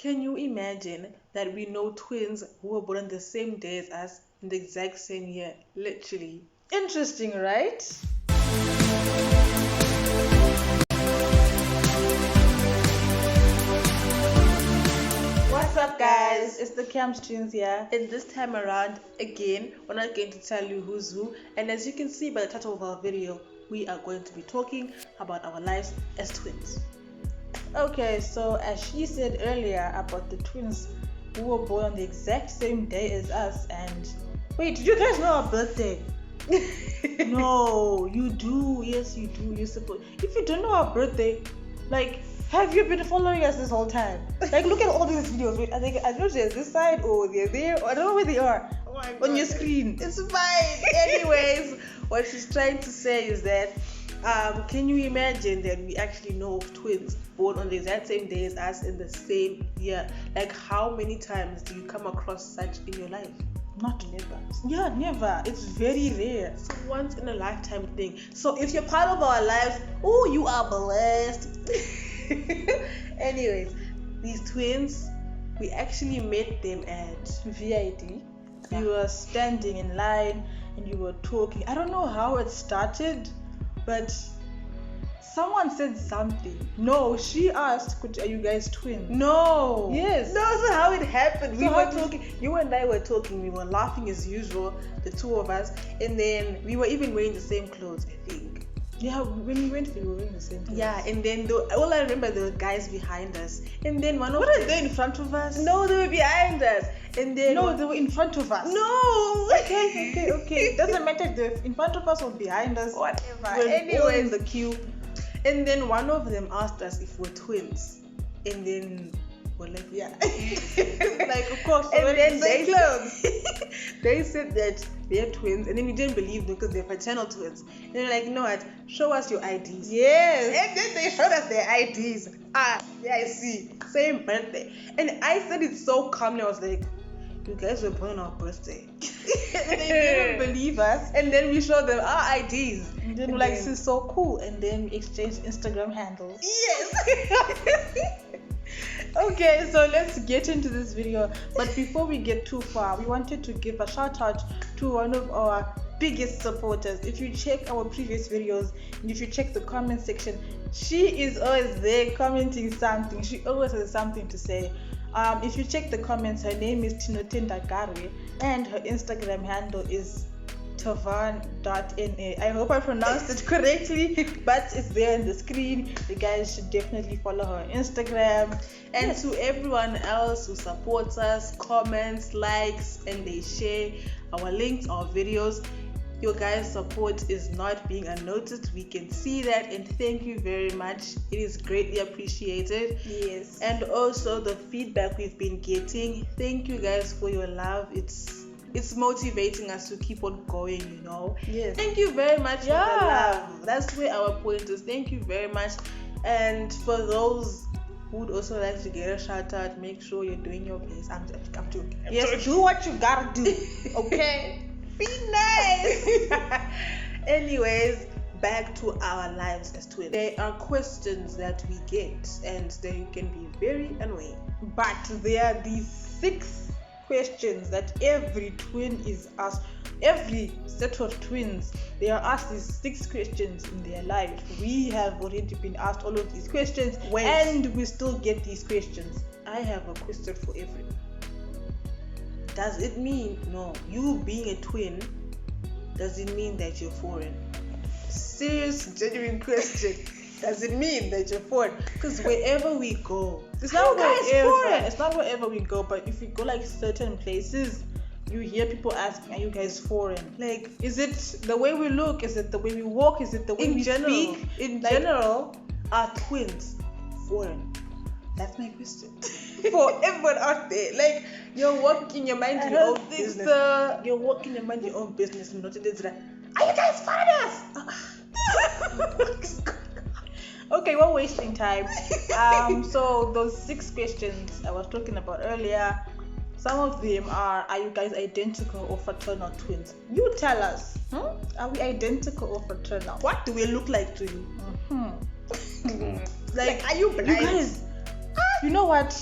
Can you imagine that we know twins who were born on the same day as us in the exact same year? Literally. Interesting, right? What's up, guys? It's the Camps Twins here. And this time around, again, we're not going to tell you who's who. And as you can see by the title of our video, we are going to be talking about our lives as twins. Okay, so as she said earlier about the twins who were born on the exact same day as us, and wait, did you guys know our birthday? No, you do. Yes, you do. You're supposed. If you don't know our birthday, like, have you been following us this whole time? Like, look at all these videos. Wait, I don't know if they're this side or they're there. Or I don't know where they are on your screen. It's fine. Anyways, what she's trying to say is that can you imagine that we actually know of twins born on the exact same day as us in the same year? Like, how many times do you come across such in your life? Not never. Yeah, never. It's very rare. It's a once in a lifetime thing. So if you're part of our lives, oh, you are blessed. Anyways, these twins, we actually met them at VID. Yeah. We were standing in line and you were talking. I don't know how it started, but someone said something. No, she asked, are you guys twins? No. Yes. No, that's how it happened. We were talking. You and I were talking. We were laughing as usual, the two of us. And then we were even wearing the same clothes, I think. Yeah, when we went, we were wearing the same clothes. Yeah, and then all I remember, there were guys behind us. And then one of them... Were they in front of us? No, they were behind us. And then... No, they were in front of us. No! Okay. Doesn't matter if they're in front of us or behind us. Whatever. Anyway, in the queue. And then one of them asked us if we're twins. And then we're like, yeah. Like, of course. And then they said that they're twins. And then we didn't believe them because they're fraternal twins. And they're like, you know what? Show us your IDs. Yes. And then they showed us their IDs. Yeah, I see. Same birthday. And I said it so calmly. I was like, you guys were born on our birthday. And they didn't believe us. And then we showed them our IDs. And then we're like, this is so cool. And then we exchanged Instagram handles. Yes. Okay, so let's get into this video. But before we get too far, we wanted to give a shout out to one of our biggest supporters. If you check our previous videos and if you check the comment section, she is always there commenting something. She always has something to say. If you check the comments, her name is Tinotenda Garwe and her Instagram handle is tavan.na. I hope I pronounced it correctly, but it's there on the screen. You guys should definitely follow her on Instagram. And yes, to everyone else who supports us, comments, likes, and they share our links, our videos, your guys' support is not being unnoticed. We can see that, and thank you very much. It is greatly appreciated. Yes. And also the feedback we've been getting. Thank you guys for your love. It's motivating us to keep on going, you know. Yes. Thank you very much for the love. That's where our point is. Thank you very much. And for those who would also like to get a shout out, make sure you're doing your best. I'm joking. Yes, do what you gotta do. Okay? Be nice. Anyways, back to our lives as twins. There are questions that we get, and they can be very annoying. But there are these 6 questions that every twin is asked. Every set of twins, they are asked these 6 questions in their life. We have already been asked all of these questions, and we still get these questions. I have a question for everyone. Does it mean, you being a twin, does it mean that you're foreign? Serious, genuine question. Does it mean that you're foreign? Because wherever we go, it's not wherever we go, but if we go like certain places, you hear people asking, are you guys foreign? Like, is it the way we look? Is it the way we walk? Is it the way we speak? In general, are twins foreign? That's my question. For everyone out there, like, you're walking your mind your own business. You're walking your mind your own business. Not in this. Are you guys foreigners? Okay, we're wasting time. So those 6 questions I was talking about earlier, some of them are you guys identical or fraternal twins? You tell us. Are we identical or fraternal? What do we look like to you? Like, are you blind? You guys, you know what?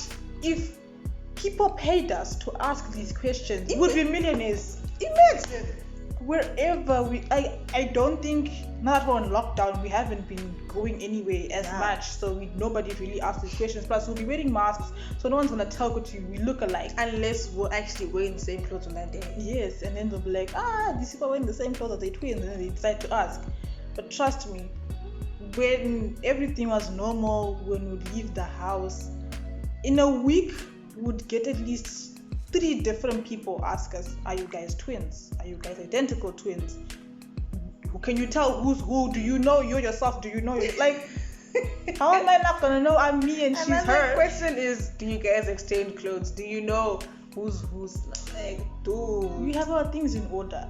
if people paid us to ask these questions, we would be millionaires. Imagine. Wherever I don't think, not on lockdown, we haven't been going anywhere as much, so nobody really asks these questions. Plus, we'll be wearing masks, so no one's gonna tell you we look alike unless we're actually wearing the same clothes on that day. Yes, and then they'll be like, these people are wearing the same clothes as they're twins, and then they decide to ask. But trust me, when everything was normal, when we'd leave the house, in a week, we'd get at least 3 different people ask us, are you guys twins? Are you guys identical twins? Can you tell who's who? Do you know you yourself? Do you know you? Like, how am I not gonna know I'm me and she's her? Another question is, do you guys exchange clothes? Do you know who's like, dude? We have our things in order.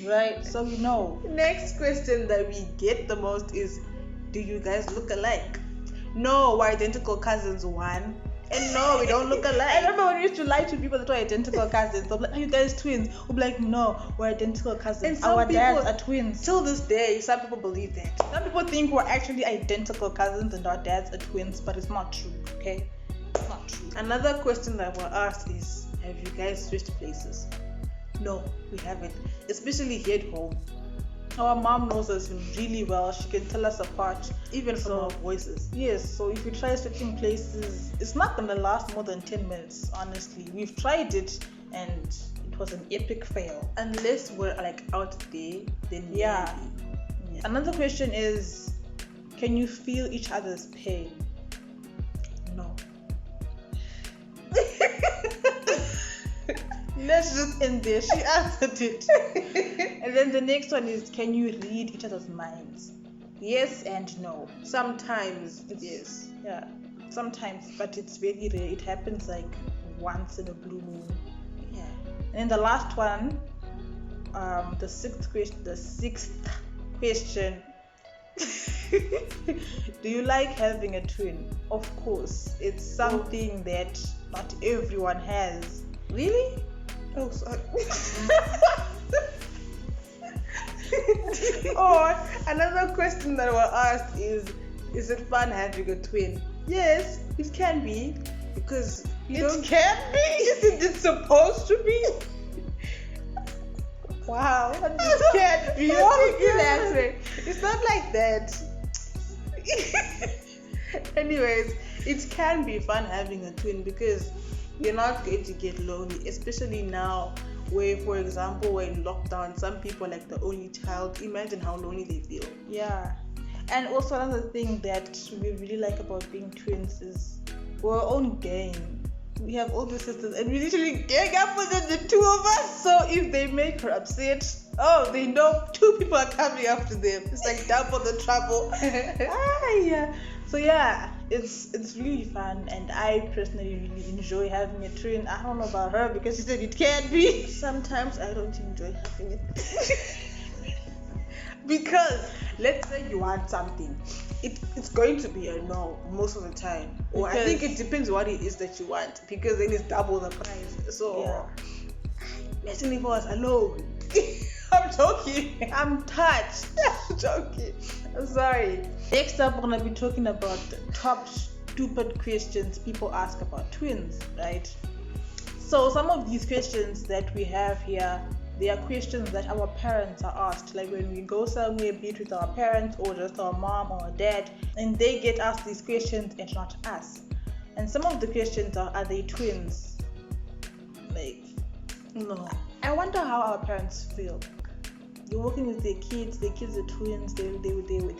Right, so we know. Next question that we get the most is, do you guys look alike? No, we're identical cousins, one. And no, we don't look alike. I remember when we used to lie to people that were identical cousins. They'll be like, are you guys twins? We'll be like, no, we're identical cousins. And our dads are twins. Till this day, some people believe that. Some people think we're actually identical cousins and our dads are twins, but it's not true, okay? It's not true. Another question that we're asked is, have you guys switched places? No, we haven't. Especially here at home. Our mom knows us really well. She can tell us apart, even from our voices. Yes, so if we try switching places, it's not going to last more than 10 minutes, honestly. We've tried it and it was an epic fail. Unless we're like out there, then yeah. Another question is, can you feel each other's pain? No. Let's just end there. She answered it. And then the next one is, can you read each other's minds? Yes and no. Sometimes, yes. Yeah. Sometimes, but it's very rare. It happens like once in a blue moon. Yeah. And then the last one, the sixth question. Do you like having a twin? Of course. It's something that not everyone has. Really? Oh, sorry. Or another question that we're asked is it fun having a twin? Yes, it can be, because it can be. Isn't it supposed to be? Wow, it can't be. It's not like that. Anyways, it can be fun having a twin because you're not going to get lonely, especially now where, for example, we're in lockdown. Some people are like the only child. Imagine how lonely they feel. Yeah. And also another thing that we really like about being twins is we're our own gang. We have older sisters and we literally gang up within the two of us. So if they make her upset, they know 2 people are coming after them. It's like double the trouble. Yeah. So yeah, it's really fun, and I personally really enjoy having a twin. I don't know about her because she said it can't be. Sometimes I don't enjoy having it. Because let's say you want something, it's going to be a no most of the time. Or I think it depends what it is that you want, because then it's double the price. So yeah. Imagine if I was alone. I'm joking. I'm touched. I'm joking. I'm sorry. Next up, we're going to be talking about the top stupid questions people ask about twins, right? So some of these questions that we have here, they are questions that our parents are asked. Like when we go somewhere, be it with our parents or just our mom or our dad, and they get asked these questions and not us. And some of the questions are they twins? Like, no. I wonder how our parents feel. You're working with their kids are twins, they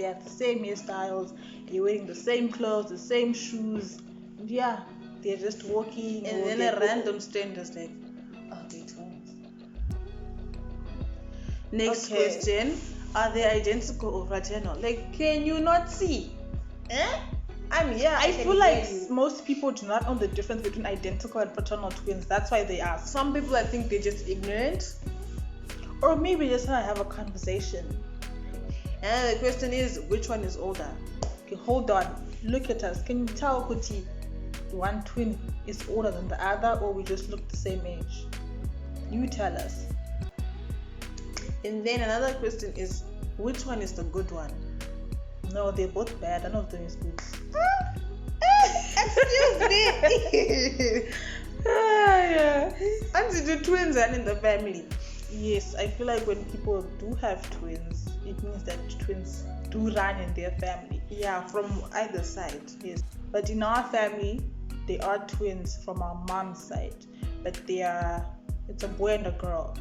have the same hairstyles, they're wearing the same clothes, the same shoes. Yeah, they're just walking. And then a random stranger's like, they're twins. Next question, are they identical or fraternal? Like, can you not see? I feel like most people do not know the difference between identical and fraternal twins. That's why they ask. Some people, I think, they're just ignorant. Or maybe just want to have a conversation. And the question is, which one is older? Okay, hold on. Look at us. Can you tell, Kuti, one twin is older than the other, or we just look the same age? You tell us. And then another question is, which one is the good one? No, they're both bad. None of them is good. Excuse me. Yeah. Auntie, do twins run in the family? Yes, I feel like when people do have twins, it means that twins do run in their family. Yeah, from either side. Yes, but in our family, they are twins from our mom's side, but it's a boy and a girl.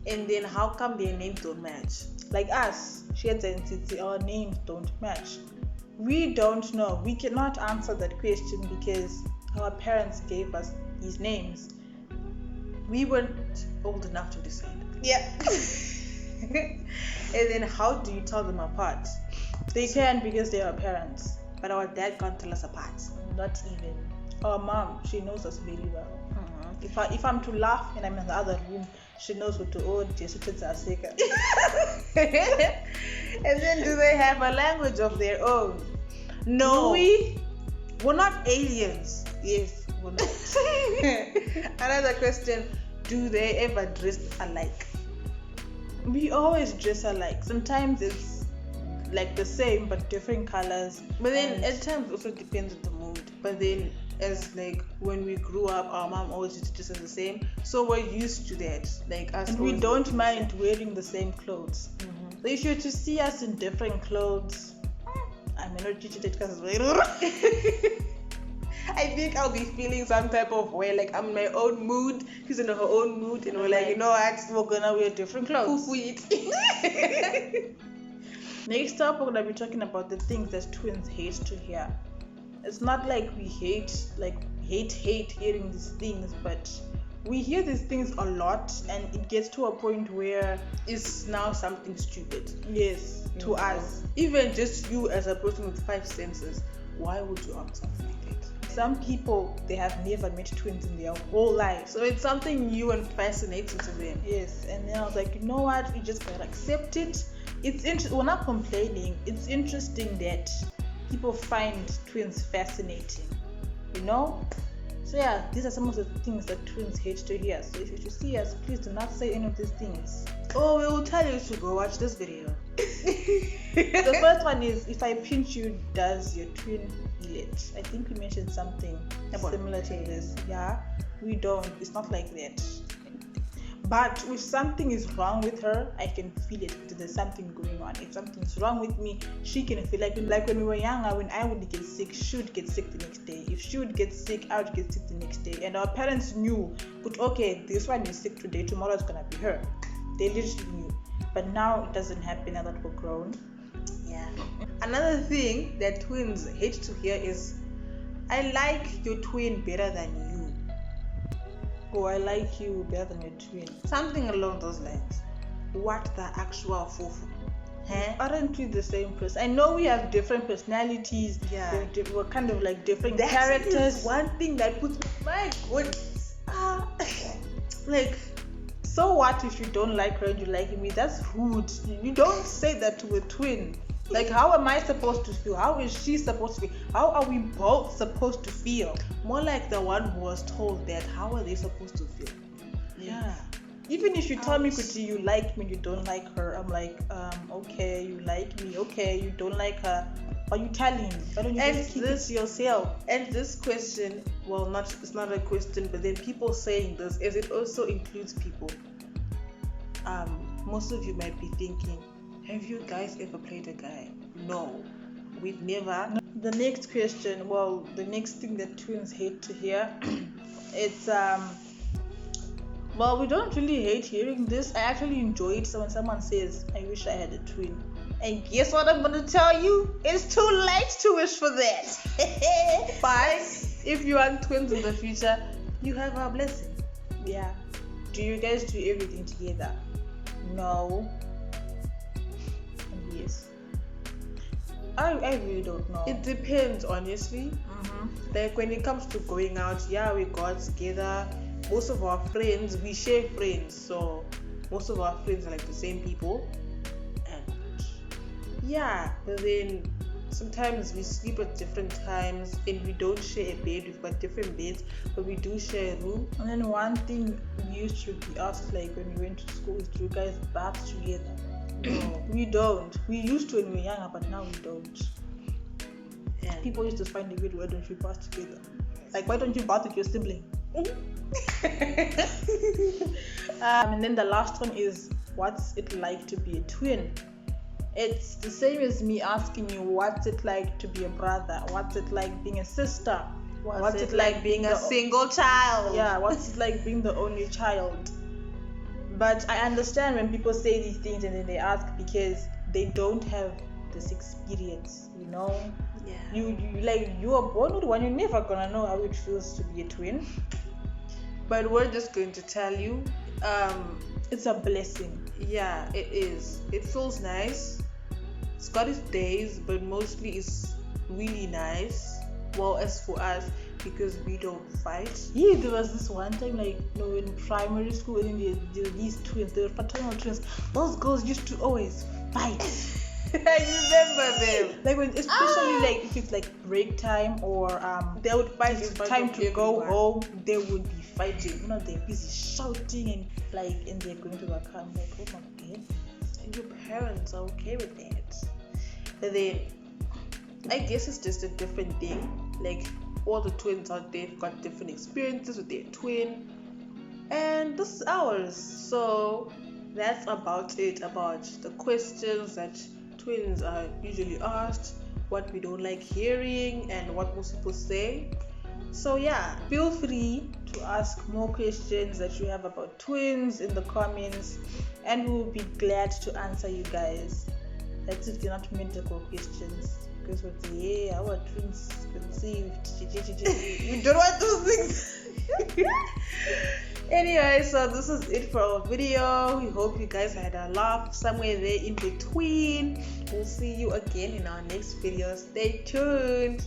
And then how come their names don't match? Like us, Shedza and Tsitsi, our names don't match. We don't know. We cannot answer that question because our parents gave us these names. We weren't old enough to decide. Yeah. And then how do you tell them apart? They can because they are parents. But our dad can't tell us apart. Not even. Our mom, she knows us very well. Mm-hmm. If I'm to laugh and I'm in the other room, she knows what to order. And then do they have a language of their own? No. We're not aliens. Yes, we're not. Another question, do they ever dress alike? We always dress alike. Sometimes it's like the same but different colors. But then at times also depends on the mood. But then as like when we grew up, our mom always used to dress as the same, so we're used to that. Like us, and we don't mind wearing the same clothes. Mm-hmm. So if you're to see us in different clothes, I may not teach it because I think I'll be feeling some type of way, like I'm in my own mood, she's in her own mood, and we're like, you know what, we're gonna wear different clothes. Next up, we're gonna be talking about the things that twins hate to hear. It's not like we hate hearing these things, but we hear these things a lot, and it gets to a point where it's now something stupid. Yes, to us. Even just you as a person with 5 senses, why would you ask something like that? Some people, they have never met twins in their whole life, so it's something new and fascinating to them. Yes, and then I was like, you know what, we just gotta accept it. We're not complaining. It's interesting that people find twins fascinating, you know. So yeah, these are some of the things that twins hate to hear. So if you see us, please do not say any of these things. Oh, we will tell you to go watch this video. The first one is, if I pinch you, does your twin feel it? I think we mentioned something similar to this. Yeah, we don't. It's not like that. But if something is wrong with her, I can feel it. There's something going on. If something's wrong with me, she can feel like when we were younger, when I would get sick, she would get sick the next day. If she would get sick, I would get sick the next day. And our parents knew, but okay, this one is sick today, tomorrow it's gonna be her. They literally knew. But now it doesn't happen now that we're grown. Yeah. Another thing that twins hate to hear is, I like your twin better than you. Or I like you better than your twin. Something along those lines. What the actual fufu? Aren't we the same person? I know we have different personalities. Yeah. We're kind of like different that characters. Is one thing that puts my goodness. Like, so what if you don't like her and you like me? That's rude. You don't say that to a twin. Like, how am I supposed to feel? How is she supposed to feel? How are we both supposed to feel? More like the one who was told that. How are they supposed to feel? Yeah. Even if you tell me, Kuti, you like me, you don't like her, I'm like, okay, you like me, okay, you don't like her. Are you telling me? Why don't you just keep it to yourself? And this question, it's not a question, but then people saying this, as it also includes people. Most of you might be thinking, have you guys ever played a guy? No, we've never. The next question, the next thing that twins hate to hear, it's we don't really hate hearing this. I actually enjoy it. So when someone says, I wish I had a twin, and guess what I'm gonna tell you? It's too late to wish for that. But if you want twins in the future, you have our blessing. Yeah. Do you guys do everything together? No. Yes. I really don't know. It depends, honestly. Mm-hmm. Like when it comes to going out, yeah, we go out together. Most of our friends, we share friends, so most of our friends are like the same people. And yeah, but then sometimes we sleep at different times and we don't share a bed. We've got different beds, but we do share a room. And then one thing we used to be asked, like when we went to school, is do you guys bath together? No, we don't. We used to when we were younger, but now we don't. And people used to find a weird, why don't you bath together? Like, why don't you bath with your sibling? And then the last one is, what's it like to be a twin? It's the same as me asking you, what's it like to be a brother? What's it like being a sister? what's it like being a single child? Yeah, what's it like being the only child? But I understand when people say these things and then they ask because they don't have this experience, you know. Yeah. You are born with one, you're never gonna know how it feels to be a twin. But we're just going to tell you, it's a blessing. yeah, it is. It feels nice. It's got its days, but mostly it's really nice. Well, as for us, because we don't fight. Yeah, there was this one time, like, you know, in primary school, and there were these twins, they were fraternal twins. Those girls used to always fight. I remember them. Like when, especially like if it's like break time or They would fight. it's in front time of to go everyone. home, they would be fighting. You know, they're busy shouting and like, and they're going to the car. I'm like, oh my god. And your parents are okay with that. But then, I guess it's just a different thing. Like, all the twins out there have got different experiences with their twin, and this is ours. So that's about it, about the questions that twins are usually asked, what we don't like hearing, and what most people say. So yeah, Feel free to ask more questions that you have about twins in the comments, and we'll be glad to answer you guys. That's if they're not medical questions. Because we'll say, yeah, our twins conceived. we don't want those things. Anyway, so this is it for our video. We hope you guys had a laugh somewhere there in between. We'll see you again in our next video. Stay tuned.